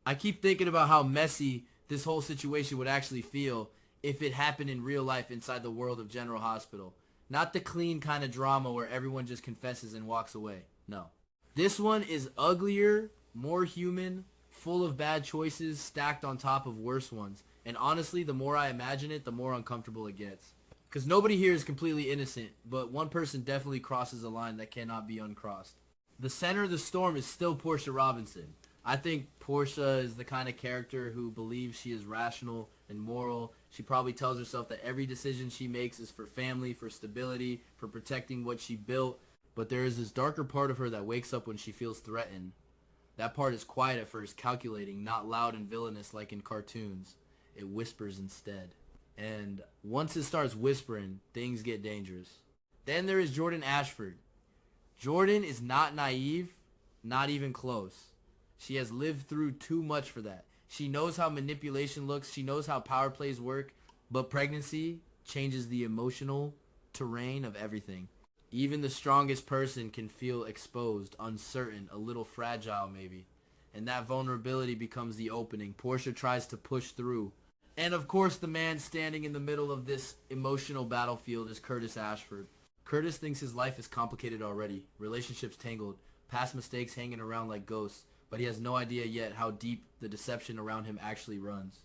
I keep thinking about how messy this whole situation would actually feel if it happened in real life inside the world of General Hospital. Not the clean kind of drama where everyone just confesses and walks away. No. This one is uglier, more human, full of bad choices stacked on top of worse ones. And honestly, the more I imagine it, the more uncomfortable it gets. Because nobody here is completely innocent, but one person definitely crosses a line that cannot be uncrossed. The center of the storm is still Portia Robinson. I think Portia is the kind of character who believes she is rational and moral. She probably tells herself that every decision she makes is for family, for stability, for protecting what she built. But there is this darker part of her that wakes up when she feels threatened. That part is quiet at first, calculating, not loud and villainous like in cartoons. It whispers instead. And once it starts whispering, things get dangerous. Then there is Jordan Ashford. Jordan is not naive, not even close. She has lived through too much for that. She knows how manipulation looks. She knows how power plays work. But pregnancy changes the emotional terrain of everything. Even the strongest person can feel exposed, uncertain, a little fragile maybe. And that vulnerability becomes the opening. Portia tries to push through. And of course the man standing in the middle of this emotional battlefield is Curtis Ashford. Curtis thinks his life is complicated already. Relationships tangled. Past mistakes hanging around like ghosts. But he has no idea yet how deep the deception around him actually runs.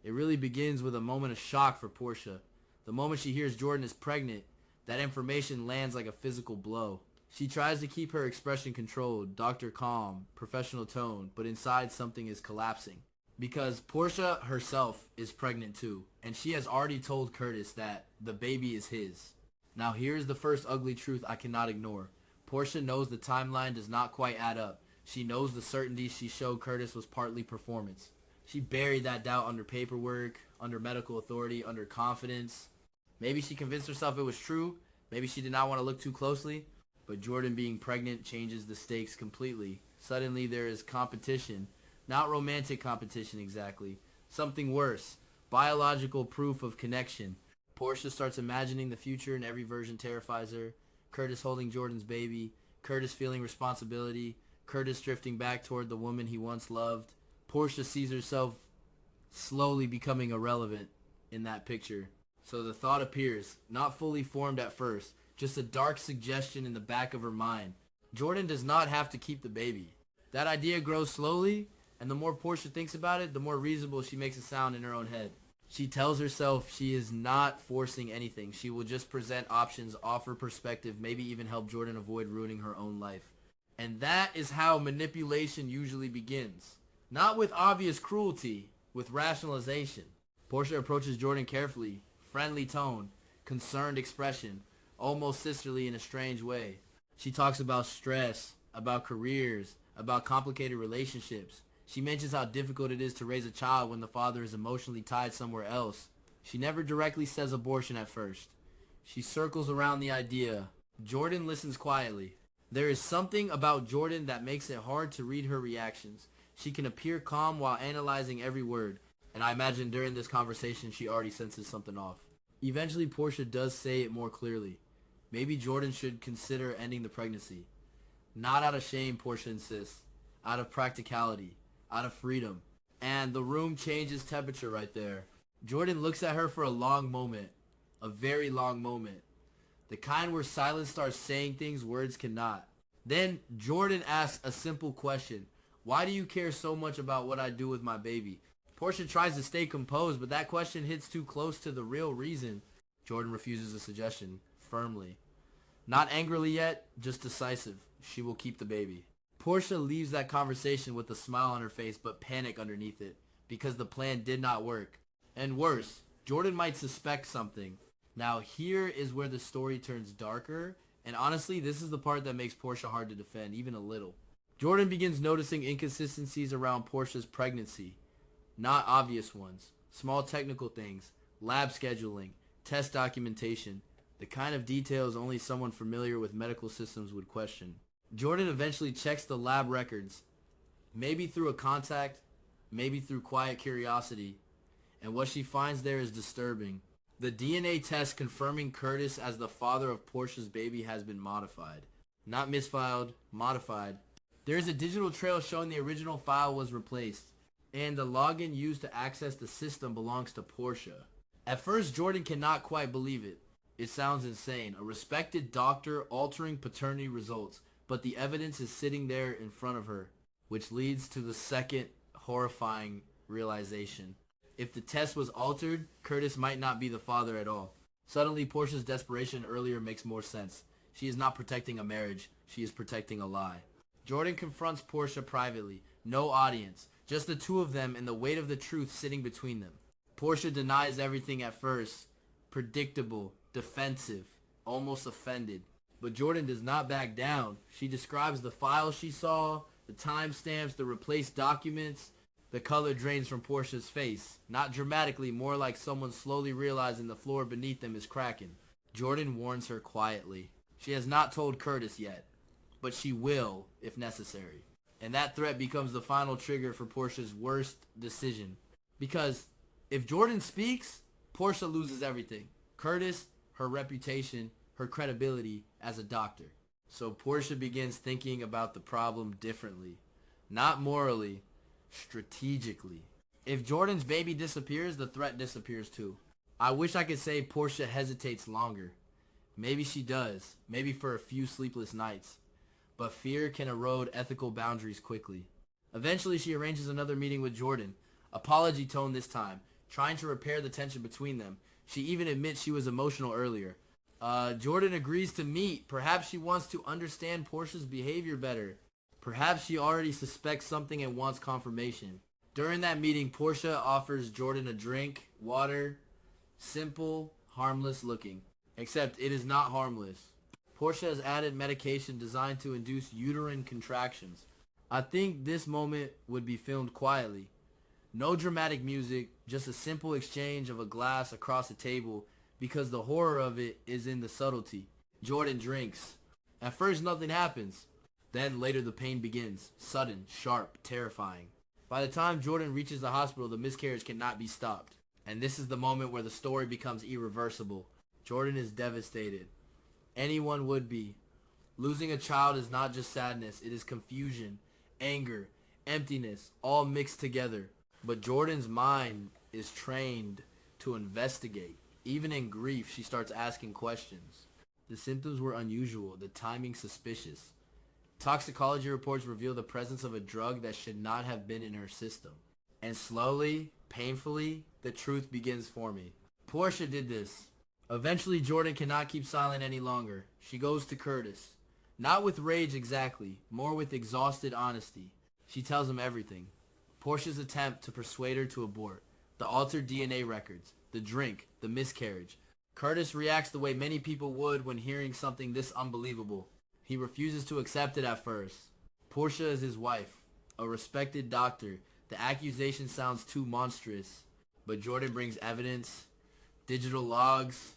It really begins with a moment of shock for Portia. The moment she hears Jordan is pregnant, that information lands like a physical blow. She tries to keep her expression controlled, doctor calm, professional tone, but inside something is collapsing. Because Portia herself is pregnant too, and she has already told Curtis that the baby is his. Now here's the first ugly truth I cannot ignore. Portia knows the timeline does not quite add up. She knows the certainty she showed Curtis was partly performance. She buried that doubt under paperwork, under medical authority, under confidence. Maybe she convinced herself it was true. Maybe she did not want to look too closely. But Jordan being pregnant changes the stakes completely. Suddenly there is competition. Not romantic competition exactly. Something worse. Biological proof of connection. Portia starts imagining the future and every version terrifies her. Curtis holding Jordan's baby. Curtis feeling responsibility. Curtis drifting back toward the woman he once loved. Portia sees herself slowly becoming irrelevant in that picture. So the thought appears, not fully formed at first, just a dark suggestion in the back of her mind. Jordan does not have to keep the baby. That idea grows slowly, and the more Portia thinks about it, the more reasonable she makes it sound in her own head. She tells herself she is not forcing anything. She will just present options, offer perspective, maybe even help Jordan avoid ruining her own life. And that is how manipulation usually begins. Not with obvious cruelty, with rationalization. Portia approaches Jordan carefully, friendly tone, concerned expression, almost sisterly in a strange way. She talks about stress, about careers, about complicated relationships. She mentions how difficult it is to raise a child when the father is emotionally tied somewhere else. She never directly says abortion at first. She circles around the idea. Jordan listens quietly. There is something about Jordan that makes it hard to read her reactions. She can appear calm while analyzing every word, and I imagine during this conversation she already senses something off. Eventually Portia does say it more clearly. Maybe Jordan should consider ending the pregnancy. Not out of shame, Portia insists. Out of practicality. Out of freedom. And the room changes temperature right there. Jordan looks at her for a long moment. A very long moment. The kind where silence starts saying things words cannot. Then Jordan asks a simple question. Why do you care so much about what I do with my baby? Portia tries to stay composed, but that question hits too close to the real reason. Jordan refuses the suggestion, firmly. Not angrily yet, just decisive. She will keep the baby. Portia leaves that conversation with a smile on her face, but panic underneath it, because the plan did not work. And worse, Jordan might suspect something. Now here is where the story turns darker, and honestly, this is the part that makes Portia hard to defend, even a little. Jordan begins noticing inconsistencies around Portia's pregnancy. Not obvious ones. Small technical things. Lab scheduling. Test documentation. The kind of details only someone familiar with medical systems would question. Jordan eventually checks the lab records. Maybe through a contact. Maybe through quiet curiosity. And what she finds there is disturbing. The DNA test confirming Curtis as the father of Portia's baby has been modified. Not misfiled, modified. There is a digital trail showing the original file was replaced. and the login used to access the system belongs to Portia. At first, Jordan cannot quite believe it. It sounds insane. A respected doctor altering paternity results, but the evidence is sitting there in front of her, which leads to the second horrifying realization. If the test was altered, Curtis might not be the father at all. Suddenly, Portia's desperation earlier makes more sense. She is not protecting a marriage. She is protecting a lie. Jordan confronts Portia privately. No audience. Just the two of them and the weight of the truth sitting between them. Portia denies everything at first. Predictable, defensive, almost offended. But Jordan does not back down. She describes the files she saw, the timestamps, the replaced documents. The color drains from Portia's face. Not dramatically, more like someone slowly realizing the floor beneath them is cracking. Jordan warns her quietly. She has not told Curtis yet, but she will if necessary. And that threat becomes the final trigger for Portia's worst decision. Because if Jordan speaks, Portia loses everything. Curtis, her reputation, her credibility as a doctor. So Portia begins thinking about the problem differently. Not morally, strategically. If Jordan's baby disappears, the threat disappears too. I wish I could say Portia hesitates longer. Maybe she does. Maybe for a few sleepless nights. But fear can erode ethical boundaries quickly. Eventually, she arranges another meeting with Jordan. Apology tone this time, trying to repair the tension between them. She even admits she was emotional earlier. Jordan agrees to meet. Perhaps she wants to understand Portia's behavior better. Perhaps she already suspects something and wants confirmation. During that meeting, Portia offers Jordan a drink, water, simple, harmless looking. Except it is not harmless. Portia has added medication designed to induce uterine contractions. I think this moment would be filmed quietly. No dramatic music, just a simple exchange of a glass across the table because the horror of it is in the subtlety. Jordan drinks. At first nothing happens. Then later the pain begins. Sudden, sharp, terrifying. By the time Jordan reaches the hospital, the miscarriage cannot be stopped. And this is the moment where the story becomes irreversible. Jordan is devastated. Anyone would be. Losing a child is not just sadness, it is confusion, anger, emptiness, all mixed together. But Jordan's mind is trained to investigate. Even in grief, she starts asking questions. The symptoms were unusual, the timing suspicious. Toxicology reports reveal the presence of a drug that should not have been in her system. And slowly, painfully, the truth begins forming. Portia did this. Eventually, Jordan cannot keep silent any longer. She goes to Curtis. Not with rage exactly, more with exhausted honesty. She tells him everything. Portia's attempt to persuade her to abort. The altered DNA records. The drink. The miscarriage. Curtis reacts the way many people would when hearing something this unbelievable. He refuses to accept it at first. Portia is his wife. A respected doctor. The accusation sounds too monstrous. But Jordan brings evidence. Digital logs.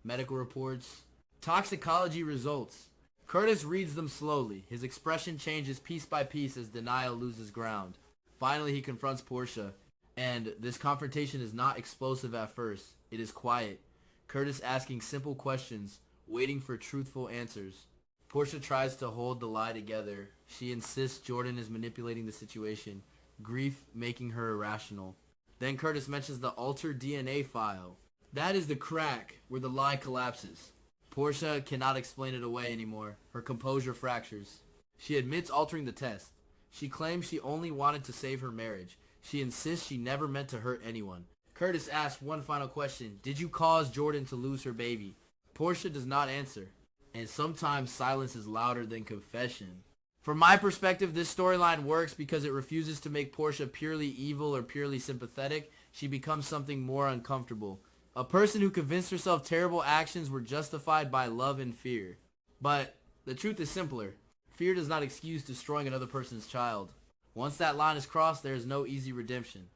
Medical reports. Toxicology results. Curtis reads them slowly. His expression changes piece by piece as denial loses ground. Finally, he confronts Portia. And this confrontation is not explosive at first. It is quiet. Curtis asking simple questions, waiting for truthful answers. Portia tries to hold the lie together. She insists Jordan is manipulating the situation, grief making her irrational. Then Curtis mentions the altered DNA file. That is the crack where the lie collapses. Portia cannot explain it away anymore. Her composure fractures. She admits altering the test. She claims she only wanted to save her marriage. She insists she never meant to hurt anyone. Curtis asks one final question. Did you cause Jordan to lose her baby? Portia does not answer. And sometimes silence is louder than confession. From my perspective, this storyline works because it refuses to make Portia purely evil or purely sympathetic. She becomes something more uncomfortable. A person who convinced herself terrible actions were justified by love and fear. But the truth is simpler. Fear does not excuse destroying another person's child. Once that line is crossed, there is no easy redemption.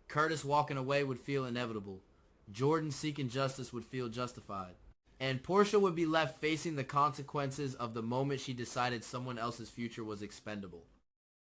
Curtis walking away would feel inevitable. Jordan seeking justice would feel justified. And Portia would be left facing the consequences of the moment she decided someone else's future was expendable.